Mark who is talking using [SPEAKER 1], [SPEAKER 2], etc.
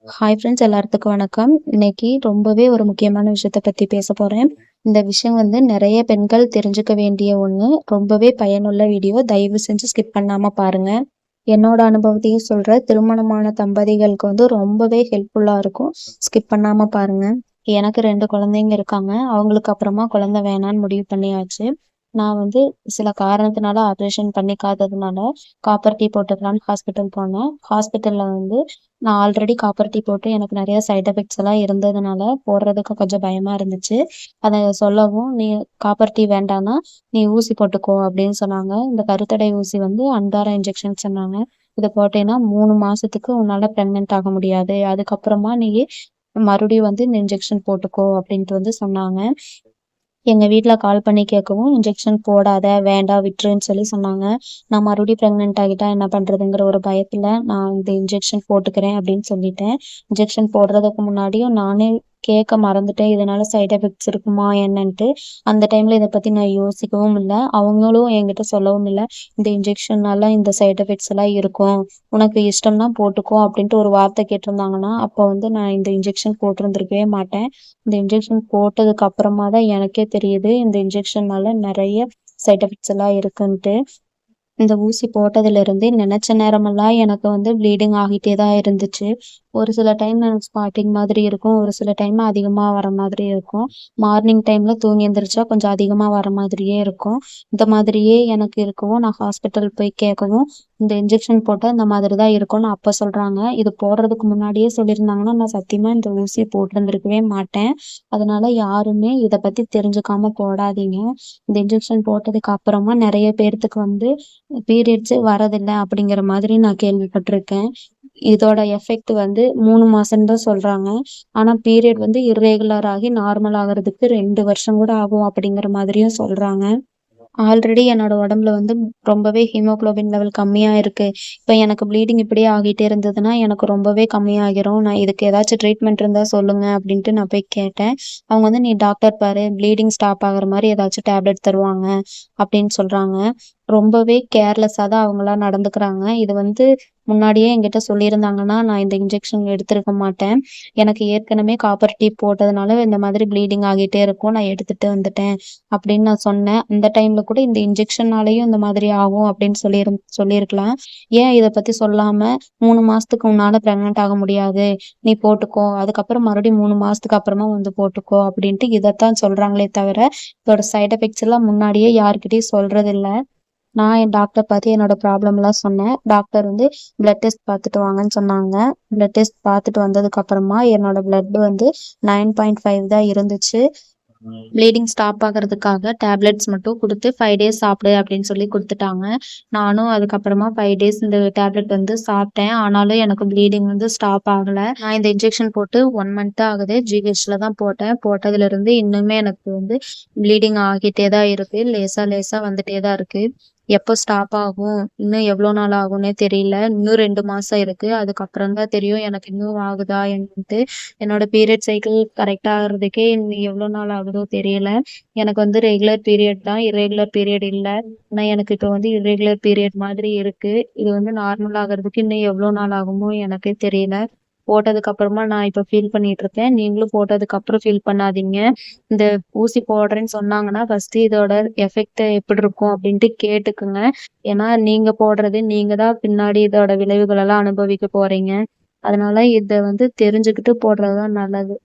[SPEAKER 1] Hi friends, எல்லாத்துக்கும் வணக்கம். இன்னைக்கு ரொம்பவே ஒரு முக்கியமான விஷயத்த பத்தி பேச போறேன். இந்த விஷயம் நிறைய பெண்கள் தெரிஞ்சுக்க வேண்டிய ஒண்ணு. ரொம்பவே பயனுள்ள வீடியோ. தயவு செஞ்சு ஸ்கிப் பண்ணாம பாருங்க. என்னோட அனுபவத்தையும் சொல்றேன். திருமணமான தம்பதிகளுக்கு ரொம்பவே ஹெல்ப்ஃபுல்லா இருக்கும். ஸ்கிப் பண்ணாம பாருங்க. எனக்கு 2 குழந்தைங்க இருக்காங்க. அவங்களுக்கு அப்புறமா குழந்தை வேணான்னு முடிவு பண்ணியாச்சு. நான் சில காரணத்தினால ஆப்ரேஷன் பண்ணிக்காததுனால காப்பர் டீ போட்டுக்கலான்னு ஹாஸ்பிட்டல் போனேன். ஹாஸ்பிட்டல்ல நான் ஆல்ரெடி காப்பர் டீ போட்டு எனக்கு நிறைய சைட் எஃபெக்ட்ஸ் எல்லாம் இருந்ததுனால போடுறதுக்கு கொஞ்சம் பயமா இருந்துச்சு. அதை சொல்லவும், நீ காப்பர் டீ வேண்டாம்னா நீ ஊசி போட்டுக்கோ அப்படின்னு சொன்னாங்க. இந்த கருத்தடை ஊசி அன்றாட இன்ஜெக்ஷன் சொன்னாங்க. இதை போட்டேன்னா 3 மாசத்துக்கு உன்னால பிரெக்னென்ட் ஆக முடியாது. அதுக்கப்புறமா நீ மறுபடியும் இந்த இன்ஜெக்ஷன் போட்டுக்கோ அப்படின்ட்டு சொன்னாங்க. எங்க வீட்ல கால் பண்ணி கேட்கவும், இன்ஜெக்ஷன் போடாத, வேண்டாம், விட்டுருன்னு சொன்னாங்க. நான் மறுபடியும் பிரெக்னென்ட் ஆகிட்டா என்ன பண்றதுங்கிற ஒரு பயத்துல நான் இந்த இன்ஜெக்ஷன் போட்டுக்கிறேன் அப்படின்னு சொல்லிட்டேன். இன்ஜெக்ஷன் போடுறதுக்கு முன்னாடியும் நானே கேட்க மறந்துட்டேன். இதனால சைட் எஃபெக்ட்ஸ் இருக்குமா என்னன்ட்டு. அந்த டைம்ல இதை பத்தி நான் யோசிக்கவும் இல்லை. அவங்களும் என்கிட்ட சொல்லவும் இல்லை. இந்த இன்ஜெக்ஷன்னால இந்த சைட் எஃபெக்ட்ஸ் எல்லாம் இருக்கும், உனக்கு இஷ்டம்னா போட்டுக்கோ அப்படின்ட்டு ஒரு வார்த்தை கேட்டிருந்தாங்கன்னா அப்போ நான் இந்த இன்ஜெக்ஷன் போட்டிருந்திருக்கவே மாட்டேன். இந்த இன்ஜெக்ஷன் போட்டதுக்கு அப்புறமா தான் எனக்கே தெரியுது இந்த இன்ஜெக்ஷன்னால நிறைய சைட் எஃபெக்ட்ஸ் எல்லாம் இருக்குன்ட்டு. இந்த ஊசி போட்டதுல இருந்தே நினைச்ச நேரமெல்லாம் எனக்கு ப்ளீடிங் ஆகிட்டே தான் இருந்துச்சு. ஒரு சில டைம் எனக்கு ஸ்பாட்டிங் மாதிரி இருக்கும். ஒரு சில டைம் அதிகமா வர மாதிரி இருக்கும். மார்னிங் டைம்ல தூங்கி எந்திரிச்சா கொஞ்சம் அதிகமா வர மாதிரியே இருக்கும். இந்த மாதிரியே எனக்கு இருக்கவும் நான் ஹாஸ்பிட்டல் போய் கேட்கவும், இந்த இன்ஜெக்ஷன் போட்டா இந்த மாதிரி தான் இருக்கும்னு அப்ப சொல்றாங்க. இது போடுறதுக்கு முன்னாடியே சொல்லியிருந்தாங்கன்னா நான் சத்தியமா இந்த ஊசியை போட்டிருந்திருக்கவே மாட்டேன். அதனால யாருமே இதை பத்தி தெரிஞ்சுக்காம போடாதீங்க. இந்த இன்ஜெக்ஷன் போட்டதுக்கு அப்புறமா நிறைய பேர்த்துக்கு பீரியட்ஸே வரதில்லை அப்படிங்கிற மாதிரி நான் கேள்விப்பட்டிருக்கேன். இதோட எஃபெக்ட் 3 மாசம் தான் சொல்றாங்க. ஆனா பீரியட் இர்ரெகுலர் ஆகி நார்மல் ஆகுறதுக்கு 2 வருஷம் கூட ஆகும் அப்படிங்கிற மாதிரியும் சொல்றாங்க. ஆல்ரெடி என்னோட உடம்புல ரொம்பவே ஹீமோகுளோபின் லெவல் கம்மியா இருக்கு. இப்ப எனக்கு ப்ளீடிங் இப்படியே ஆகிட்டே இருந்ததுன்னா எனக்கு ரொம்பவே கம்மியாகிரும். நான் இதுக்கு ஏதாச்சும் ட்ரீட்மெண்ட் இருந்தா சொல்லுங்க அப்படின்ட்டு நான் போய் கேட்டேன். அவங்க நீ டாக்டர் பாரு, ப்ளீடிங் ஸ்டாப் ஆகுற மாதிரி ஏதாச்சும் டேப்லெட் தருவாங்க அப்படின்னு சொல்றாங்க. ரொம்பவே கேர்லெஸ்ஸா தான் அவங்களாம் நடந்துக்கிறாங்க. இது முன்னாடியே என்கிட்ட சொல்லியிருந்தாங்கன்னா நான் இந்த இன்ஜெக்ஷன் எடுத்திருக்க மாட்டேன். எனக்கு ஏற்கனவே காப்பர் டீ போட்டதுனால இந்த மாதிரி ப்ளீடிங் ஆகிட்டே இருக்கும், நான் எடுத்துட்டு வந்துட்டேன் அப்படின்னு நான் சொன்னேன். அந்த டைம்ல கூட இந்த இன்ஜெக்ஷனாலையும் இந்த மாதிரி ஆகும் அப்படின்னு சொல்லியிருக்கலாம். ஏன் இதை பத்தி சொல்லாம 3 மாசத்துக்கு உன்னால பிரெக்னென்ட் ஆக முடியாது, நீ போட்டுக்கோ, அதுக்கப்புறம் மறுபடியும் 3 மாசத்துக்கு அப்புறமா போட்டுக்கோ அப்படின்ட்டு இதைத்தான் சொல்றாங்களே தவிர இதோட சைட் எஃபெக்ட்ஸ் எல்லாம் முன்னாடியே யாருக்கிட்டையும் சொல்றது இல்ல. நான் என் டாக்டர் பார்த்து என்னோட ப்ராப்ளம் எல்லாம் சொன்னேன். டாக்டர் பிளட் டெஸ்ட் பார்த்துட்டு வாங்கன்னு சொன்னாங்க. பிளட் டெஸ்ட் பார்த்துட்டு வந்ததுக்கு அப்புறமா என்னோட பிளட் 9.5 தான் இருந்துச்சு. ப்ளீடிங் ஸ்டாப் ஆகுறதுக்காக டேப்லெட்ஸ் மட்டும் கொடுத்து 5 டேஸ் சாப்பிடு அப்படின்னு சொல்லி கொடுத்துட்டாங்க. நானும் அதுக்கப்புறமா 5 டேஸ் இந்த டேப்லெட் சாப்பிட்டேன். ஆனாலும் எனக்கு ப்ளீடிங் ஸ்டாப் ஆகல. நான் இந்த இன்ஜெக்ஷன் போட்டு 1 மந்த் ஆகுது. ஜிஹெச்ல தான் போட்டேன். போட்டதுல இருந்து இன்னுமே எனக்கு ப்ளீடிங் ஆகிட்டே தான் இருக்கு. லேசா லேசா வந்துட்டே தான் இருக்கு. எப்போ ஸ்டாப் ஆகும், இன்னும் எவ்வளோ நாள் ஆகும்னே தெரியல. இன்னும் 2 மாசம் இருக்கு. அதுக்கப்புறம் தான் தெரியும் எனக்கு இன்னும் ஆகுதா என்னன்ட்டு. என்னோட பீரியட் சைக்கிள் கரெக்டா ஆகுறதுக்கே இன்னும் எவ்வளோ நாள் ஆகுதோ தெரியல. எனக்கு ரெகுலர் பீரியட் தான், இர்ரெகுலர் பீரியட் இல்ல. ஆனா எனக்கு இப்போ இர்ரெகுலர் பீரியட் மாதிரி இருக்கு. இது நார்மல் ஆகுறதுக்கு இன்னும் எவ்வளோ நாள் ஆகுமோ எனக்கே தெரியல. போட்டதுக்கு அப்புறமா நான் இப்ப ஃபீல் பண்ணிட்டு இருக்கேன். நீங்களும் போட்டதுக்கு அப்புறம் ஃபீல் பண்ணாதீங்க. இந்த ஊசி போடுறேன்னு சொன்னாங்கன்னா ஃபர்ஸ்ட் இதோட எஃபெக்ட் எப்படி இருக்கும் அப்படின்ட்டு கேட்டுக்குங்க. ஏன்னா நீங்க போடுறது நீங்க தான் பின்னாடி இதோட விளைவுகள் எல்லாம் அனுபவிக்க போறீங்க. அதனால இத தெரிஞ்சுக்கிட்டு போடுறதுதான் நல்லது.